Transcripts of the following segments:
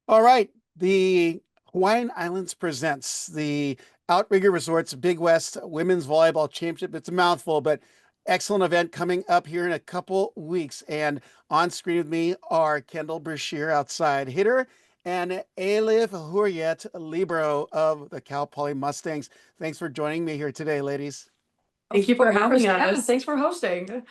All right. The Hawaiian Islands presents the Outriger Resorts Big West Women's Volleyball Championship. It's a mouthful, but excellent event coming up here in a couple weeks. And on screen with me are Kendall Brashear, outside hitter, and Elif Hurriyet, libero of the Cal Poly Mustangs. Thanks for joining me here today, ladies. Thank you for having yeah, us. Thanks for hosting.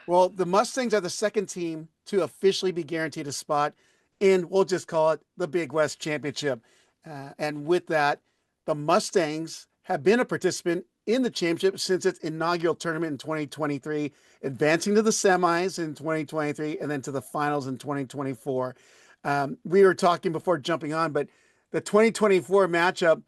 Well, the Mustangs are the second team to officially be guaranteed a spot in, we'll just call it the Big West Championship. And with that, the Mustangs have been a participant in the championship since its inaugural tournament in 2023, advancing to the semis in 2023 and then to the finals in 2024. We were talking before jumping on, but the 2024 matchup,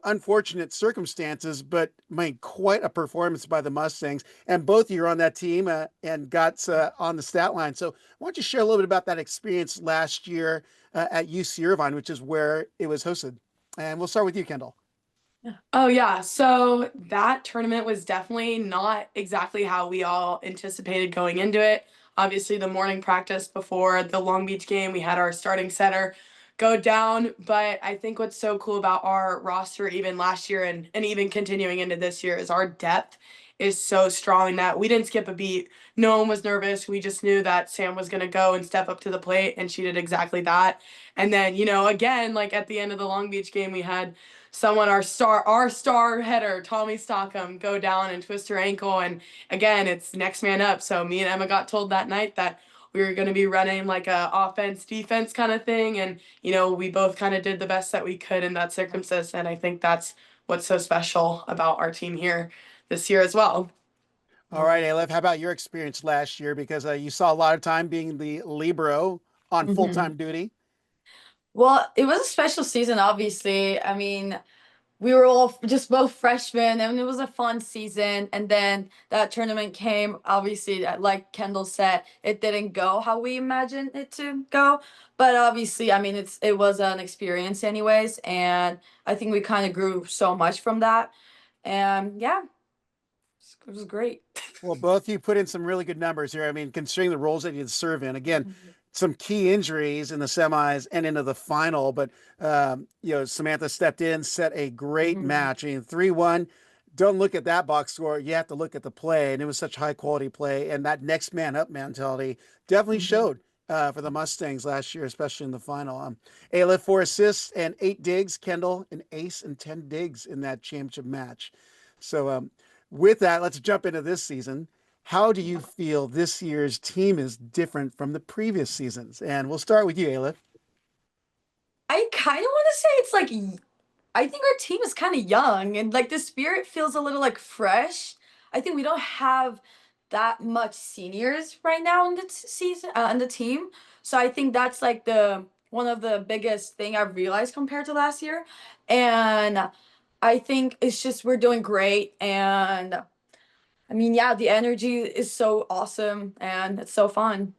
unfortunate circumstances, but made quite a performance by the Mustangs. And both of you are on that team and got on the stat line. So why don't you share a little bit about that experience last year at UC Irvine, which is where it was hosted. And we'll start with you, Kendall. Oh yeah, so that tournament was definitely not exactly how we all anticipated going into it. Obviously, the morning practice before the Long Beach game, we had our starting center go down, but I think what's so cool about our roster even last year and even continuing into this year is our depth is so strong that we didn't skip a beat. No one was nervous. We just knew that Sam was going to go and step up to the plate, and she did exactly that. And then, again, like at the end of the Long Beach game, we had someone, our star header, Tommy Stockham, go down and twist her ankle. And again, it's next man up. So me and Emma got told that night that we were going to be running like a offense defense kind of thing. And, we both kind of did the best that we could in that circumstance. And I think that's what's so special about our team here this year as well. All right, Elif, how about your experience last year? Because you saw a lot of time being the libero on Mhm. full-time duty. Well, it was a special season, obviously. I mean, we were all just both freshmen, and it was a fun season. And then that tournament came. Obviously, like Kendall said, it didn't go how we imagined it to go. But obviously, I mean, it was an experience, anyways. And I think we kind of grew so much from that. And yeah, it was great. Well, both of you put in some really good numbers here. I mean, considering the roles that you serve in, again, some key injuries in the semis and into the final, but Samantha stepped in, set a great Mhm. match. I mean, 3-1. Don't look at that box score. You have to look at the play, and it was such high quality play. And that next man up mentality definitely Mhm. showed for the Mustangs last year, especially in the final. Alif 4 assists and 8 digs. Kendall an ace and 10 digs in that championship match. So with that, let's jump into this season. How do you feel this year's team is different from the previous seasons? And we'll start with you, Ayla. I kind of want to say it's like I think our team is kind of young and like the spirit feels a little like fresh. I think we don't have that much seniors right now in the season in the team. So I think that's like the one of the biggest thing I've realized compared to last year. And I think it's just we're doing great and I mean yeah, the energy is so awesome and it's so fun.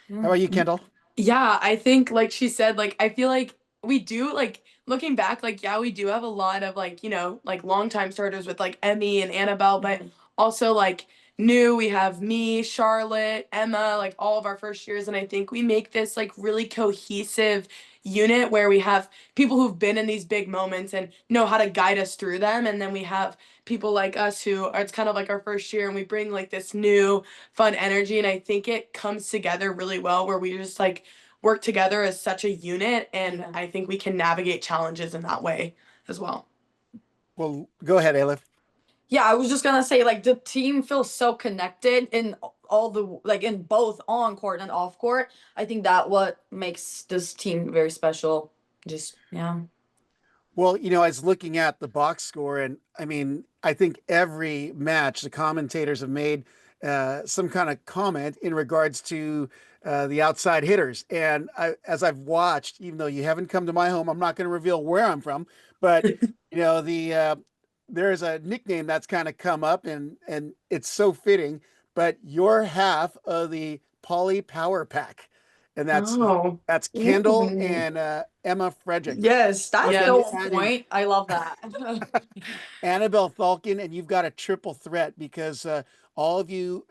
How Yeah. about you, Kendall? Yeah, I think like she said, like I feel like we do like looking back, like yeah, we do have a lot of like, like longtime starters with like Emmy and Annabelle, but also like new, we have me, Charlotte, Emma, like all of our first years. And I think we make this like really cohesive unit where we have people who've been in these big moments and know how to guide us through them. And then we have people like us who are it's kind of like our first year and we bring like this new fun energy. And I think it comes together really well where we just like work together as such a unit. And I think we can navigate challenges in that way as well. Well, go ahead, Ayla. Yeah, I was just gonna say like the team feels so connected in all the like in both on court and off court. I think that what makes this team very special. Just yeah. Well, I was looking at the box score, and I mean, I think every match the commentators have made some kind of comment in regards to the outside hitters. And as I've watched, even though you haven't come to my home, I'm not going to reveal where I'm from, but there is a nickname that's kind of come up, and it's so fitting. But you're half of the Poly Power Pack, and Oh, that's Kendall Ooh. and Emma Frederick. Yes, that's And so you yes. on add in point. I love that. Annabelle Falcon, and you've got a triple threat because all of you,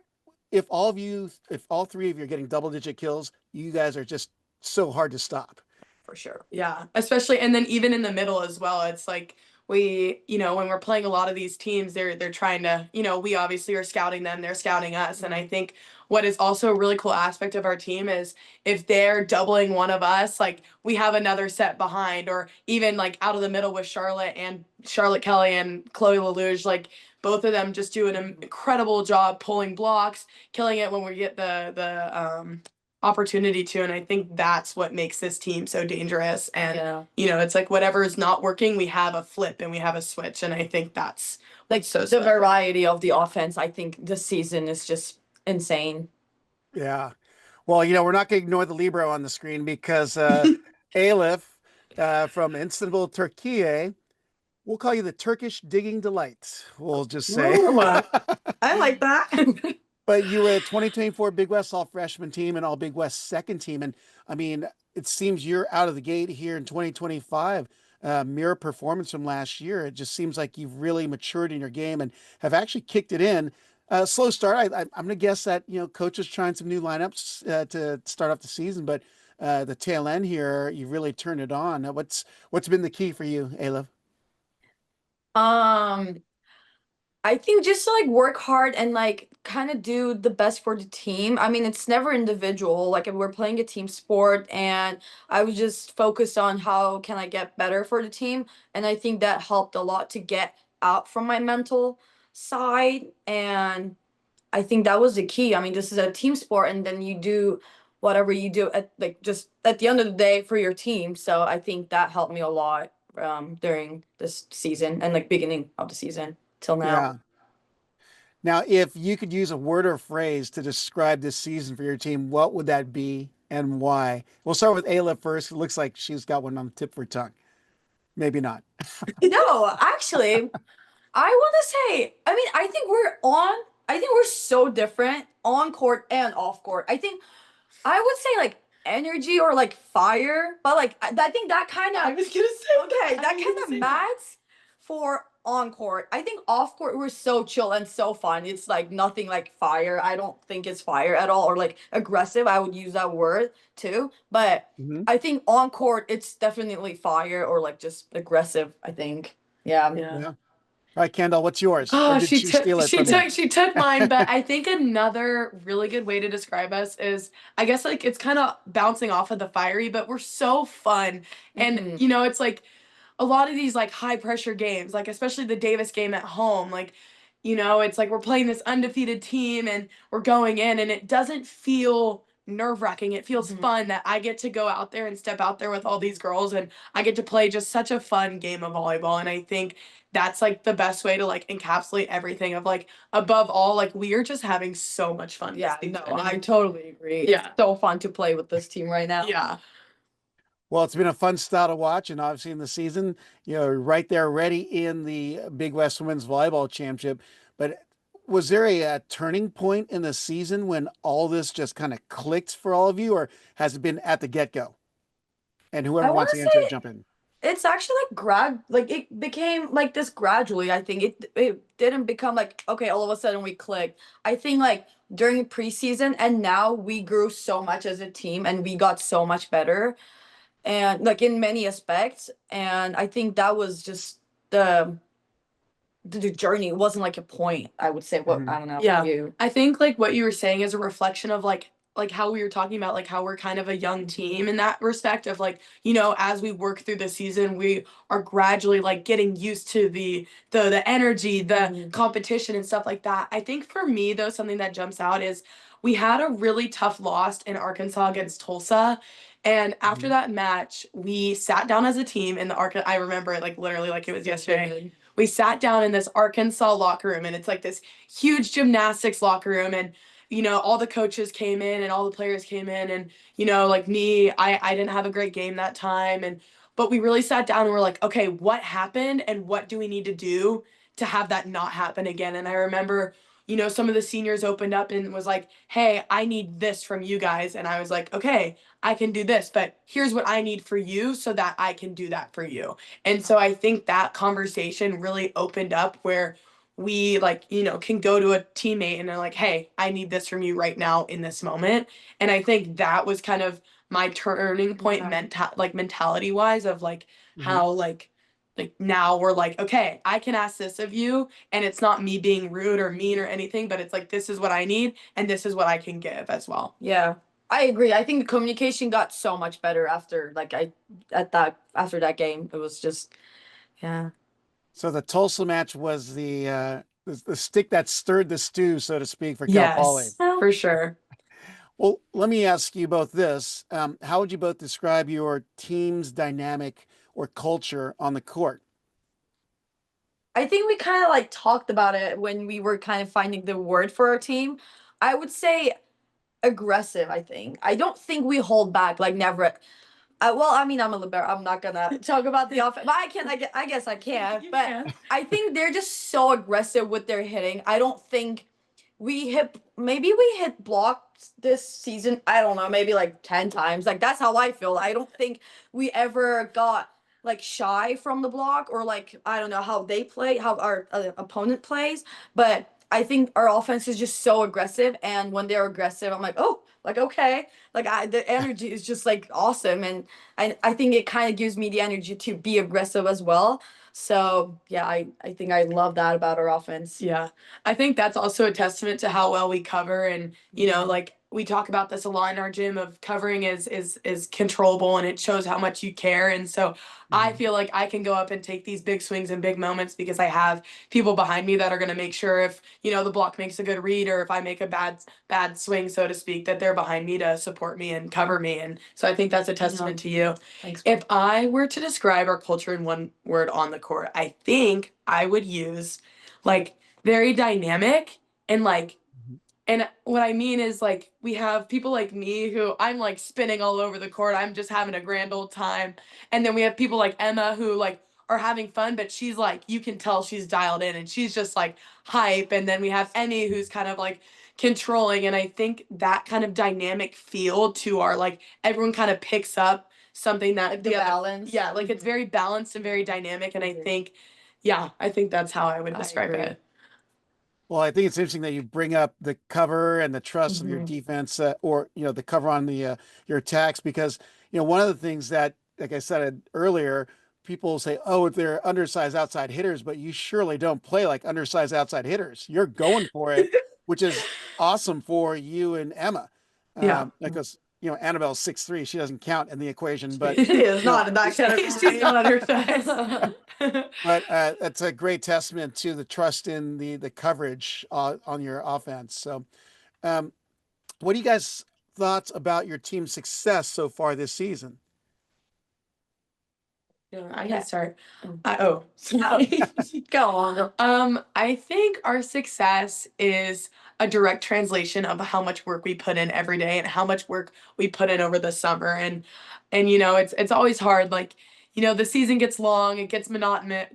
if all three of you are getting double digit kills, you guys are just so hard to stop. for sure. Yeah, especially, and then even in the middle as well, it's like we, when we're playing a lot of these teams, they're trying to, we obviously are scouting them, they're scouting us, and I think what is also a really cool aspect of our team is if they're doubling one of us, like we have another set behind, or even like out of the middle with Charlotte Kelly and Chloe Lelouch, like both of them just do an incredible job pulling blocks, killing it when we get the opportunity to, and I think that's what makes this team so dangerous. And it's like whatever is not working, we have a flip and we have a switch, and I think that's like so the special. variety of the offense. I think this season is just insane. Yeah. Well, we're not going to ignore the Libro on the screen because Elif from Istanbul, Turkey, we'll call you the Turkish digging delight. We'll just say. Ooh, I like that. But you were the 2024 Big West All Freshman team and All Big West second team. And I mean, it seems you're out of the gate here in 2025. Mirror performance from last year. It just seems like you've really matured in your game and have actually kicked it in. Slow start. I'm going to guess that, coach is trying some new lineups to start off the season, but the tail end here, you really turned it on. What's been the key for you, Elif? I think just to like work hard and like kind of do the best for the team. I mean, it's never individual. Like if we're playing a team sport, and I was just focused on how can I get better for the team, and I think that helped a lot to get out from my mental side, and I think that was the key. I mean, this is a team sport, and then you do whatever you do at like just at the end of the day for your team. So I think that helped me a lot during this season and like beginning of the season till now. Yeah. Now, if you could use a word or phrase to describe this season for your team, what would that be and why? We'll start with Ayla first. It looks like she's got one on the tip of her tongue. Maybe not. No, actually, I want to say, I mean, I think we're so different on court and off court. I would say like energy or like fire, but like I think that kind I of, was gonna say okay, I that was kind gonna of say that. matches for on court. I think off court we're so chill and so fun. It's like nothing like fire. I don't think it's fire at all, or like aggressive. I would use that word too, but Mhm. I think on court it's definitely fire or like just aggressive, I think. Yeah. Yeah. All right, Kendall, what's yours? Or Oh, did she steal it from you? she took mine, but I think another really good way to describe us is, I guess, like it's kind of bouncing off of the fiery, but we're so fun. And Mhm. it's like a lot of these like high pressure games, like especially the Davis game at home, like it's like we're playing this undefeated team and we're going in, and it doesn't feel nerve-wracking. It feels Mhm. fun that I get to go out there and step out there with all these girls, and I get to play just such a fun game of volleyball. And I think that's like the best way to like encapsulate everything of like, above all, like we are just having so much fun this Yeah, season. no, I totally agree. Yeah. It's so fun to play with this team right now. Yeah. Well, it's been a fun style to watch, and obviously in the season, right there, ready in the Big West Women's Volleyball Championship. But was there a turning point in the season when all this just kind of clicked for all of you, or has it been at the get-go? And I whoever want wants to to answer, say jump in. it's actually like it became like this gradually. I think it didn't become like okay, all of a sudden we clicked. I think like during preseason and now we grew so much as a team and we got so much better and like in many aspects. And I think that was just the journey. It wasn't like a point. I would say what Mhm. I don't know. Yeah. You. I think like what you were saying is a reflection of like how we were talking about like how we're kind of a young team in that respect of like, as we work through the season, we are gradually like getting used to the energy, the Mhm. competition and stuff like that. I think for me though, something that jumps out is we had a really tough loss in Arkansas against Tulsa. And after Mhm. that match, we sat down as a team in the I remember it like literally like it was yesterday. We sat down in this Arkansas locker room, and it's like this huge gymnastics locker room, and all the coaches came in and all the players came in, and like me, I didn't have a great game that time, and but we really sat down and we're like, okay, what happened and what do we need to do to have that not happen again? And I remember some of the seniors opened up and was like, hey, I need this from you guys. And I was like, okay, I can do this, but here's what I need for you so that I can do that for you. And so I think that conversation really opened up where we like, can go to a teammate and they're like, hey, I need this from you right now in this moment. And I think that was kind of my turning point mentality wise of like how like now we're like, okay, I can ask this of you, and it's not me being rude or mean or anything, but it's like this is what I need and this is what I can give as well. Yeah, I agree. I think the communication got so much better after after that game. It was just yeah. So the Tulsa match was the stick that stirred the stew, so to speak, for Cal Poly. Yes, for sure. Well, let me ask you both this. How would you both describe your team's dynamic or culture on the court? I think we kind of like talked about it when we were kind of finding the word for our team. I would say aggressive, I think. I don't think we hold back, like never. Well, I mean, I'm a libero. I'm not gonna talk about the offense, but I guess I can. You But can. I think they're just so aggressive with their hitting. I don't think maybe we hit blocks this season. I don't know, maybe like 10 times. Like that's how I feel. I don't think we ever got like shy from the block, or like I don't know how they play, how our opponent plays, but I think our offense is just so aggressive, and when they're aggressive, I'm like, oh, like okay, like the energy is just like awesome, and I think it kind of gives me the energy to be aggressive as well. So yeah, I think I love that about our offense. Yeah. I think that's also a testament to how well we cover, and like we talk about this a lot in our gym of covering is controllable, and it shows how much you care. And so I feel like I can go up and take these big swings and big moments because I have people behind me that are going to make sure if, the block makes a good read or if I make a bad swing, so to speak, that they're behind me to support me and cover me. And so I think that's a testament to you. Thanks. If I were to describe our culture in one word on the court, I think I would use like very dynamic and like, and what I mean is like we have people like me who I'm like spinning all over the court. I'm just having a grand old time. And then we have people like Emma who like are having fun, but she's like, you can tell she's dialed in and she's just like hype. And then we have Emmy who's kind of like controlling. And I think that kind of dynamic feel to our like everyone kind of picks up something that The balance. Yeah, like it's very balanced and very dynamic. And I think, yeah, I think that's how I would describe agree. it. Well, I think it's interesting that you bring up the cover and the trust of your defense, or the cover on the your attacks, because one of the things that, like I said earlier, people say, "Oh, they're undersized outside hitters," but you surely don't play like undersized outside hitters. You're going for it, which is awesome for you and Emma, Yeah. because Annabelle's 6'3", she doesn't count in the equation, but She is you know, not in that category. She's not undersized. but that's a great testament to the trust in the coverage on your offense. So, um, what do you guys thoughts about your team's success so far this season? I can start. Sorry. Go on. I think our success is a direct translation of how much work we put in every day and how much work we put in over the summer. And it's always hard. Like, the season gets long, it gets monotonous.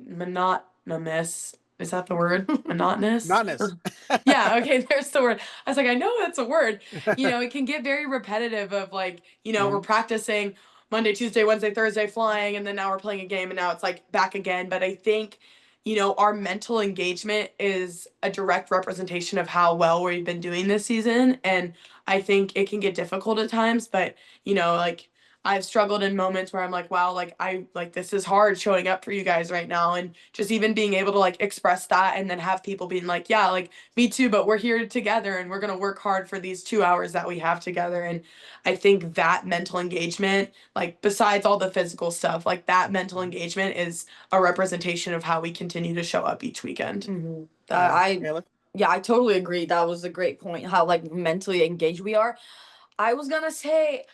Is that the word? Monotonous? Monotonous. Yeah, okay, there's the word. I was like, I know that's a word. It can get very repetitive of like, we're practicing Monday, Tuesday, Wednesday, Thursday flying, and then now we're playing a game and now it's like back again. But I think, our mental engagement is a direct representation of how well we've been doing this season. And I think it can get difficult at times, but like I've struggled in moments where I'm like, wow, like I like this is hard showing up for you guys right now. And just even being able to like express that and then have people being like, yeah, like me too, but we're here together and we're gonna work hard for these 2 hours that we have together. And I think that mental engagement, like besides all the physical stuff, like that mental engagement is a representation of how we continue to show up each weekend. Elif? Yeah, I totally agree. That was a great point. How like mentally engaged we are. I was gonna say,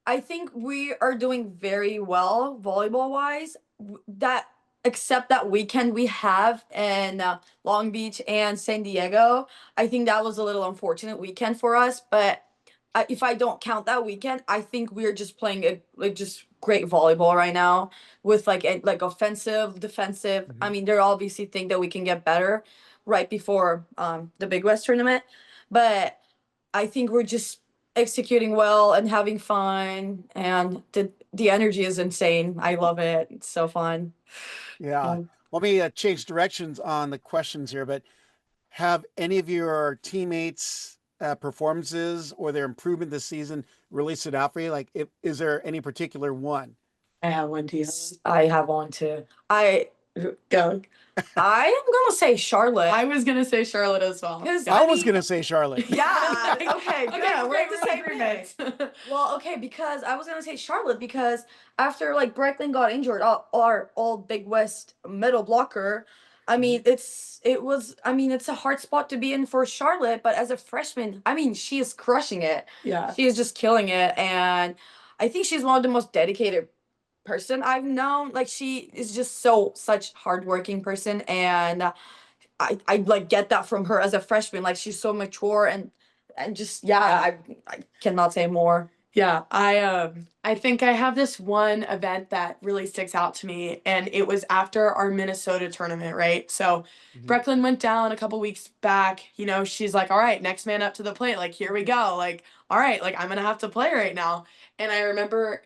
I think we are doing very well volleyball wise. That except that weekend we have in Long Beach and San Diego, I think that was a little unfortunate weekend for us. But if I don't count that weekend, I think we're just playing like just great volleyball right now with like offensive, defensive. I mean, there are obviously things that we can get better right before the Big West tournament, but I think we're just executing well and having fun, and the energy is insane. I love it. It's so fun. Yeah. Let me change directions on the questions here, but have any of your teammates performances or their improvement this season really stood out for you? Like, is there any particular one? I have one too. I have one too. Go. I am gonna say Charlotte. I was gonna say Charlotte as well. Because I was gonna say Charlotte. Yeah. Okay. Good. Okay, We're in the same agreement. page. Well, okay, because I was gonna say Charlotte because after like Brecklin got injured, our old Big West middle blocker. I mean, it's a hard spot to be in for Charlotte, but as a freshman, I mean, she is crushing it. Yeah. She is just killing it, and I think she's one of the most dedicated person I've known. Like she is just such hardworking person, and I like get that from her as a freshman. Like she's so mature and just I cannot say more. Yeah, I think I have this one event that really sticks out to me, and it was after our Minnesota tournament, right? So Brecklin went down a couple weeks back. You know, she's like, "All right, next man up to the plate. Like, here we go. Like, all right, like I'm gonna have to play right now." And I remember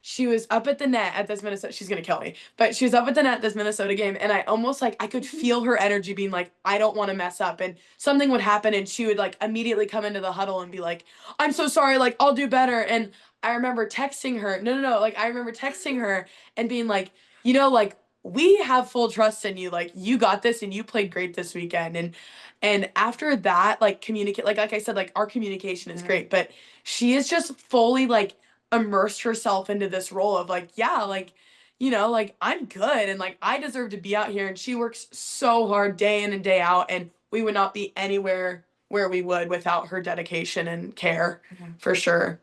she was up at the net at this Minnesota. She's gonna kill me, but she was up at the net at this Minnesota game, and I almost like I could feel her energy being like, "I don't want to mess up," and something would happen, and she would like immediately come into the huddle and be like, "I'm so sorry, like I'll do better." And I remember texting her, no, like I remember texting her and being like, you know, like we have full trust in you, like you got this, and you played great this weekend, and after that, like communicate, like I said, like our communication is great, but she is just fully like immersed herself into this role of like, yeah, like, you know, like I'm good and like I deserve to be out here. And she works so hard day in and day out. And we would not be anywhere where we would without her dedication and care for sure.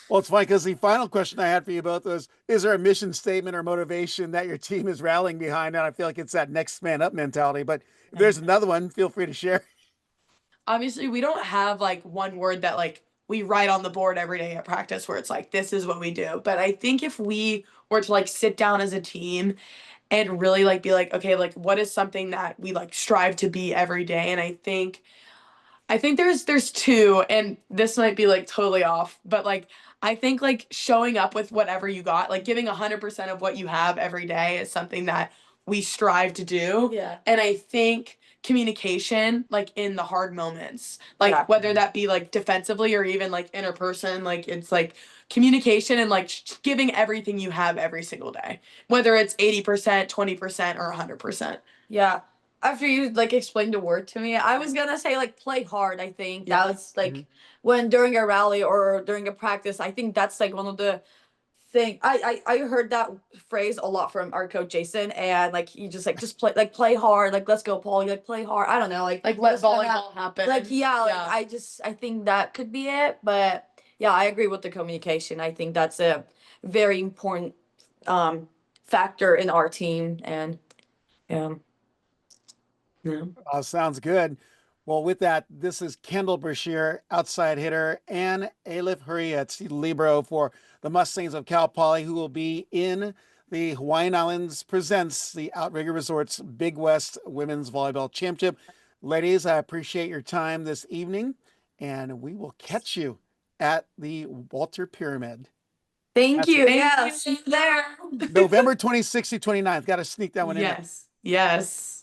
Well, it's funny because the final question I had for you both was, is there a mission statement or motivation that your team is rallying behind? And I feel like it's that next man up mentality, but if there's another one, feel free to share. Obviously we don't have like one word that like we write on the board every day at practice where it's like this is what we do, but I think if we were to like sit down as a team and really like be like, okay, like what is something that we like strive to be every day, and I think there's two, and this might be like totally off, but like I think like showing up with whatever you got, like giving 100% of what you have every day is something that we strive to do. Yeah. And I think communication, like in the hard moments, like Yeah. whether that be like defensively or even like interperson, like it's like communication and like giving everything you have every single day, whether it's 80%, 20%, or 100%. Yeah. After you like explained the word to me, I was gonna say like play hard. I think Yeah. that was like when during a rally or during a practice, I think that's like one of the thing. I heard that phrase a lot from our coach Jason, and like he just play hard, like let's go, Paul, like play hard. I don't know, like Like let just kinda- volleyball happen. like yeah, like Yeah. I think that could be it. But yeah, I agree with the communication. I think that's a very important factor in our team, and yeah. Yeah. Sounds good. Well, with that, this is Kendall Brashear, outside hitter, and Elif Hurriyet, libero for the Mustangs of Cal Poly, who will be in the Hawaiian Islands presents the Outriger Resorts Big West Women's Volleyball Championship. Ladies, I appreciate your time this evening, and we will catch you at the Walter Pyramid. Thank you. Thank Yeah, you. see you there. November 26th to 29th. Got to sneak that one in there. Yes. Yes.